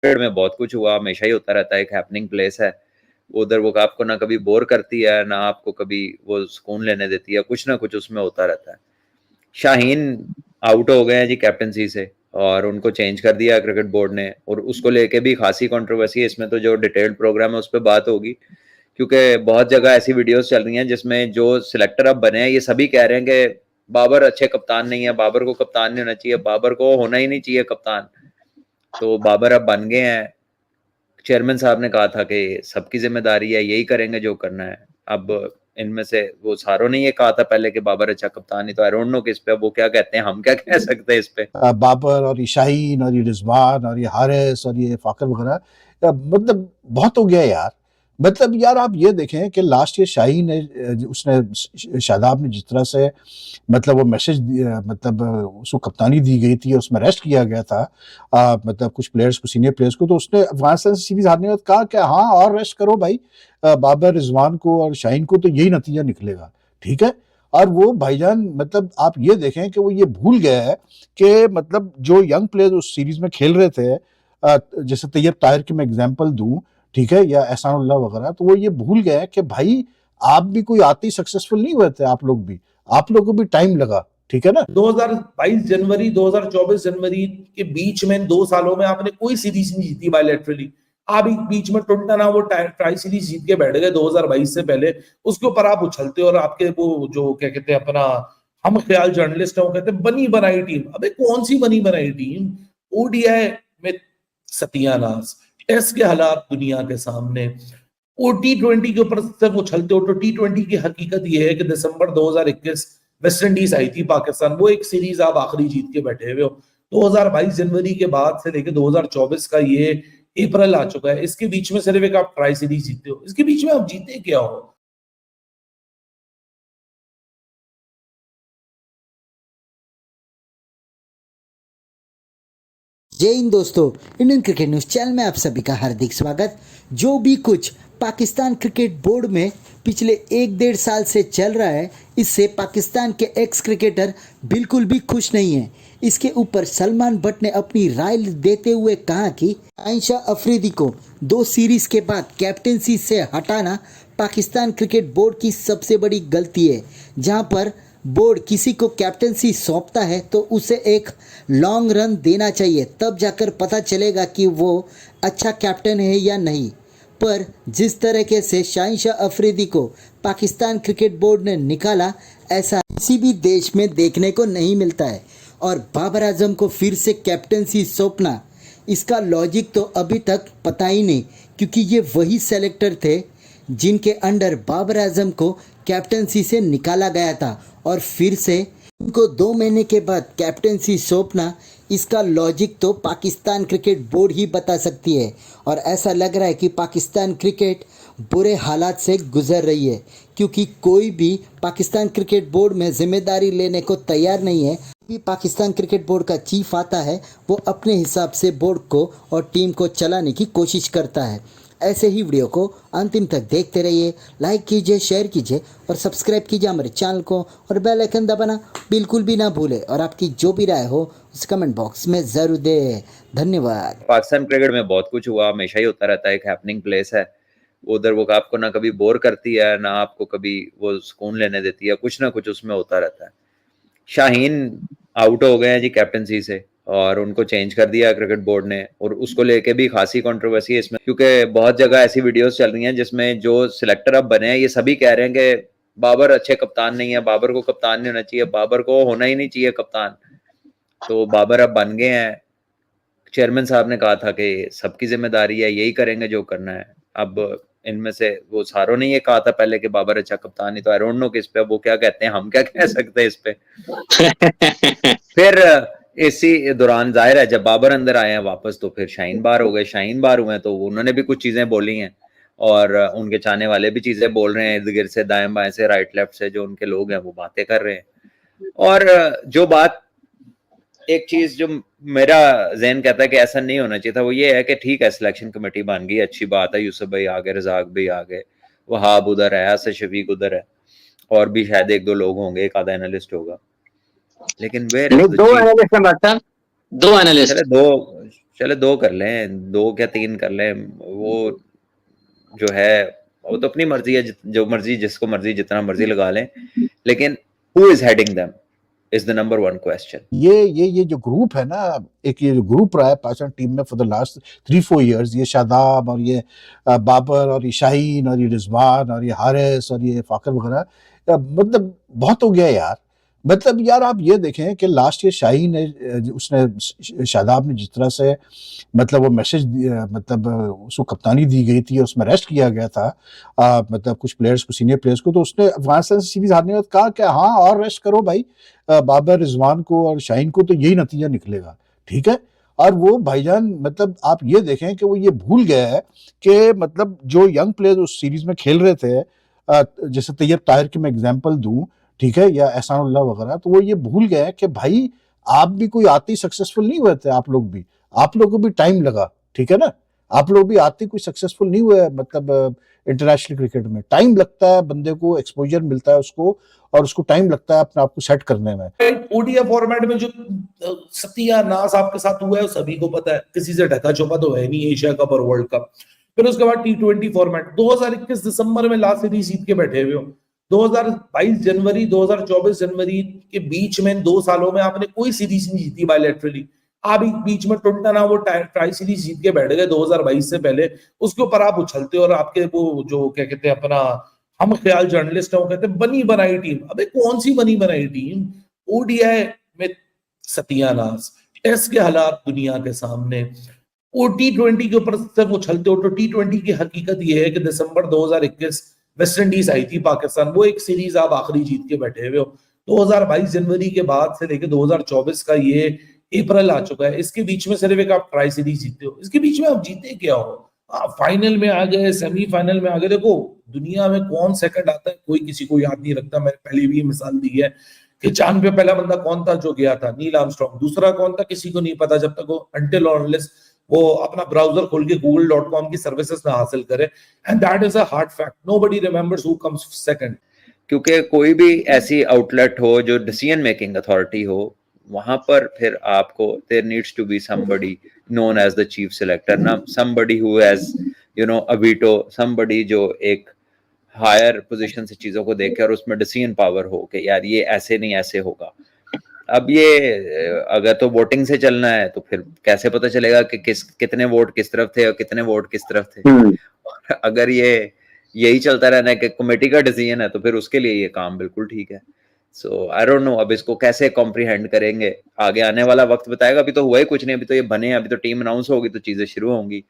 में बहुत कुछ हुआ, हमेशा ही होता रहता है, एक हैपनिंग प्लेस है। उधर वो आपको ना कभी बोर करती है, ना आपको कभी वो सुकून लेने देती है, कुछ ना कुछ उसमें होता रहता है। शाहीन आउट हो गए हैं जी कैप्टनसी से और उनको चेंज कर दिया क्रिकेट बोर्ड ने, और उसको लेके भी खासी कंट्रोवर्सी है। इसमें तो जो डिटेल्ड प्रोग्राम है उस पर बात होगी, क्योंकि बहुत जगह ऐसी वीडियोस चल रही हैं जिसमें जो सिलेक्टर अब बने हैं ये सभी कह रहे हैं कि बाबर अच्छे कप्तान नहीं है, बाबर को कप्तान नहीं होना चाहिए, बाबर को होना ही नहीं चाहिए कप्तान। तो बाबर अब बन गए हैं। चेयरमैन साहब ने कहा था कि सबकी जिम्मेदारी है, यही करेंगे जो करना है। अब इनमें से वो सारों ने ये कहा था पहले कि बाबर अच्छा कप्तान नहीं, तो आई डोंट नो कि इस पे वो क्या कहते हैं, हम क्या कह सकते हैं इस पे। बाबर और ये शाहीन और ये रिजवान और ये हारिस और ये फाकर वगैरह, मतलब बहुत हो गया यार। मतलब यार आप ये देखें कि लास्ट ईयर शाहीन ने उसने शादाब ने जिस तरह से मतलब वो मैसेज दिया, मतलब उसको कप्तानी दी गई थी और उसमें रेस्ट किया गया था मतलब कुछ प्लेयर्स को, सीनियर प्लेयर्स को, तो उसने अफगानिस्तान से सीरीज हारने के बाद कहा कि हाँ और रेस्ट करो भाई, बाबर रिजवान को और शाहीन को, तो यही नतीजा निकलेगा, ठीक है। और वो भाईजान मतलब आप ये देखें कि वो ये भूल गया है कि मतलब जो यंग प्लेयर्स उस सीरीज में खेल रहे थे, जैसे तैयब ताहिर की मैं एग्जांपल दूं, ठीक है, या एहसानुल्लाह वगैरह, तो वो ये भूल गए कि भाई आप भी कोई आते ही सक्सेसफुल नहीं हुए थे, आप लोग भी, आप लोगों को भी टाइम लगा, ठीक है ना। 2022 जनवरी 2024 जनवरी के बीच में 2 सालों में आपने कोई सीरीज नहीं जीती बायलैटरली। आप बीच में टुंटाना वो ट्राई सीरीज जीत के बैठ गए 2022 से पहले, उसके ऊपर आप उछलते हो और आपके वो जो क्या कहते हैं अपना हम ख्याल जर्नलिस्ट है वो कहते हैं बनी बनाई टीम। अबे कौन सी बनी बनाई टीम? ओडीआई में सत्यानाश, टेस्ट के हालात दुनिया के सामने, वो T20 के ऊपर जब उछलते हो तो T20 की हकीकत ये है कि दिसंबर 2021 वेस्ट इंडीज आई थी पाकिस्तान, वो एक सीरीज आप आखिरी जीत के बैठे हुए हो। 2022 जनवरी के बाद से लेकर 2024 का ये अप्रैल आ चुका है, इसके बीच में सिर्फ एक आप ट्राई सीरीज जीते हो, इसके बीच में आप जीते क्या हो? जय हिंद दोस्तों, इंडियन क्रिकेट न्यूज चैनल में आप सभी का हार्दिक स्वागत। जो भी कुछ पाकिस्तान क्रिकेट बोर्ड में पिछले 1-1.5 साल से चल रहा है, इससे पाकिस्तान के एक्स क्रिकेटर बिल्कुल भी खुश नहीं हैं। इसके ऊपर सलमान बट ने अपनी राय देते हुए कहा कि आयशा अफरीदी को 2 सीरीज के बाद कैप्टेंसी से हटाना पाकिस्तान क्रिकेट बोर्ड की सबसे बड़ी गलती है। जहां पर बोर्ड किसी को कैप्टेंसी सौंपता है तो उसे एक लॉन्ग रन देना चाहिए, तब जाकर पता चलेगा कि वो अच्छा कैप्टन है या नहीं। पर जिस तरीके से शाहिन अफरीदी को पाकिस्तान क्रिकेट बोर्ड ने निकाला, ऐसा किसी भी देश में देखने को नहीं मिलता है। और बाबर आजम को फिर से कैप्टेंसी सौंपना, इसका लॉजिक तो अभी तक पता ही नहीं, क्योंकि ये वही सेलेक्टर थे जिनके अंडर बाबर आजम को कैप्टनसी से निकाला गया था, और फिर से उनको 2 महीने के बाद कैप्टनसी सौंपना, इसका लॉजिक तो पाकिस्तान क्रिकेट बोर्ड ही बता सकती है। और ऐसा लग रहा है कि पाकिस्तान क्रिकेट बुरे हालात से गुजर रही है, क्योंकि कोई भी पाकिस्तान क्रिकेट बोर्ड में जिम्मेदारी लेने को तैयार नहीं है। भी पाकिस्तान क्रिकेट बोर्ड का चीफ आता है, वो अपने हिसाब से बोर्ड को और टीम को चलाने की कोशिश करता है। ऐसे ही वीडियो को अंतिम तक देखते रहिए, लाइक कीजिए, शेयर कीजिए और सब्सक्राइब कीजिए हमारे चैनल को, और बेल आइकन दबाना बिल्कुल भी ना भूलें। और आपकी जो भी राय हो उस कमेंट बॉक्स में ज़रूर दें। धन्यवाद। पाकिस्तान क्रिकेट में बहुत कुछ हुआ, हमेशा ही होता रहता है, एक हैपनिंग प्लेस है। उधर वो आपको ना कभी बोर करती है, ना आपको कभी वो सुकून लेने देती है, कुछ ना कुछ उसमें होता रहता है। शाहीन आउट हो गए हैं जी कैप्टनसी से और उनको चेंज कर दिया क्रिकेट बोर्ड ने, और उसको लेके भी खासी कंट्रोवर्सी है इसमें, क्योंकि बहुत जगह ऐसी वीडियोस चल रही हैं जिसमें जो सिलेक्टर अब बने हैं ये सभी कह रहे हैं कि बाबर अच्छे कप्तान नहीं है, बाबर को कप्तान नहीं होना चाहिए, बाबर को होना ही नहीं चाहिए कप्तान। तो बाबर अब बन गए हैं। चेयरमैन साहब ने कहा था कि सबकी जिम्मेदारी है, यही करेंगे जो करना है। अब इनमें से वो सारों ने ये कहा था पहले कि बाबर अच्छा कप्तान नहीं, तो आई डोंट नो कि इस पे वो क्या कहते हैं, हम क्या कह सकते हैं इस पे। फिर इसी दौरान जाहिर है जब बाबर अंदर आए हैं वापस, तो फिर शाहीन बाहर हो गए। शाहीन बाहर हुए तो उन्होंने भी कुछ चीजें बोली हैं, और उनके चाहने वाले भी चीजें बोल रहे हैं, इर्द गिर्द से, दाएं बाएं से, राइट लेफ्ट से, जो उनके लोग हैं वो बातें कर रहे हैं। और जो बात, एक चीज जो मेरा जहन कहता है कि ऐसा नहीं होना चाहिए था, वो ये है कि ठीक है सिलेक्शन कमेटी बन गई, अच्छी बात है, यूसुफ भाई आ गए, रजाक भाई आ गए, वहाब उधर है, असद शफीक उधर है, और भी शायद 1-2 लोग होंगे, एक आधा एनालिस्ट होगा, लेकिन वेयर इज द 2 एनालिस्ट हैं, 2 एनालिस्ट। चले 2, चले 2 कर लें, 2 क्या 3 कर लें, वो जो है वो तो अपनी मर्जी है, जो मर्जी जिसको मर्जी जितना मर्जी लगा लें, लेकिन who is heading them is the number 1 question. ये जो ग्रुप है ना, एक ये जो ग्रुप रहा है पाकिस्तान टीम में फॉर द लास्ट 3-4 इयर्स, ये शादाब और ये बाबर और ये शाहीन और ये रिजवान और ये हारिस और ये फाकर वगैरह, मतलब बहुत हो गया यार। मतलब यार आप ये देखें कि लास्ट ईयर शाहीन ने उसने शादाब ने जिस तरह से मतलब वो मैसेज मतलब उसको कप्तानी दी गई थी और उसमें रेस्ट किया गया था, मतलब कुछ प्लेयर्स को, सीनियर प्लेयर्स को, तो उसने अफगानिस्तान से सीरीज हारने के बाद कहा कि हाँ और रेस्ट करो भाई, बाबर, रिजवान को और शाहीन को, तो यही नतीजा निकलेगा, ठीक है। और वो भाईजान मतलब आप ये देखें कि वो ये भूल गया है कि मतलब जो यंग प्लेयर्स उस सीरीज में खेल रहे थे, जैसे तैयब ताहिर की मैं एग्जांपल दूं, ठीक है, या एहसानुल्लाह वगैरह, तो वो ये भूल गए हैं कि भाई आप भी कोई आते ही सक्सेसफुल नहीं हुए थे, आप लोग को भी टाइम लगा, ठीक है ना। आप लोग भी आते कोई सक्सेसफुल नहीं हुए, मतलब इंटरनेशनल क्रिकेट में टाइम लगता है, बंदे को एक्सपोजर मिलता है उसको, और उसको टाइम लगता है अपने आप को सेट करने में। ओडीआई फॉर्मेट में जो सत्यानाश आपके साथ हुआ है सभी को पता है, किसी से ढका छुपा तो है नहीं, एशिया कप और वर्ल्ड कप। फिर उसके बाद T20 फॉर्मेट 2021 दिसंबर में लास्ट सीरीज जीत के बैठे हुए हो। 2022 जनवरी 2024 जनवरी के बीच में 2 सालों में आपने कोई सीरीज नहीं जीती बायलैटरली। आप बीच में टोंटा वो ट्राई सीरीज जीत के बैठ गए 2022 से पहले, उसके ऊपर आप उछलते हो और आपके वो जो क्या कहते हैं अपना हम ख्याल जर्नलिस्ट है वो कहते हैं बनी बनाई टीम। अबे कौन सी बनी बनाई टीम? ओडीआई में सत्यानाश, टेस्ट के हालात दुनिया के सामने, वो T20 के ऊपर सिर्फ उछलते हो। तो T20 की हकीकत ये है कि दिसंबर 2021 वेस्ट इंडीज आई थी पाकिस्तान, वो एक सीरीज आप आखिरी जीत के बैठे हुए हो। 2022 जनवरी के बाद से लेकर 2024 का ये अप्रैल आ चुका है, इसके बीच में सिर्फ एक आप ट्राई सीरीज जीते हो, इसके बीच में आप जीते क्या हो? आप फाइनल में आ गए, सेमीफाइनल में आ गए। देखो दुनिया में कौन सेकंड आता है कोई किसी को याद नहीं रखता। मैंने पहले भी मिसाल दी है कि चांद पे पहला बंदा कौन था जो गया था, नील आर्मस्ट्रॉन्ग। दूसरा कौन था किसी को नहीं पता जब तक वो अनटिल और अनलेस वो अपना ब्राउजर खोल के google.com की सर्विसेज ना हासिल करे। And that is a hard fact, nobody remembers who comes second. क्योंकि कोई भी ऐसी आउटलेट हो जो डिसीजन मेकिंग अथॉरिटी हो, वहां पर फिर आपको there needs to be somebody known as the chief selector, ना somebody who has a veto, somebody जो एक हायर पोजीशन से चीजों को देखे और उसमें डिसीजन पावर हो कि यार ये ऐसे नहीं ऐसे होगा। अब ये अगर तो वोटिंग से चलना है तो फिर कैसे पता चलेगा कि कितने वोट किस तरफ थे और कितने वोट किस तरफ थे। और अगर यही चलता रहना है कि कमेटी का डिसीजन है तो फिर उसके लिए ये काम बिल्कुल ठीक है। सो आई डोंट नो अब इसको कैसे कॉम्प्रीहेंड करेंगे, आगे आने वाला वक्त बताएगा। अभी तो हुआ ही कुछ नहीं, अभी तो ये बने, अभी तो टीम अनाउंस होगी तो चीजें शुरू होंगी।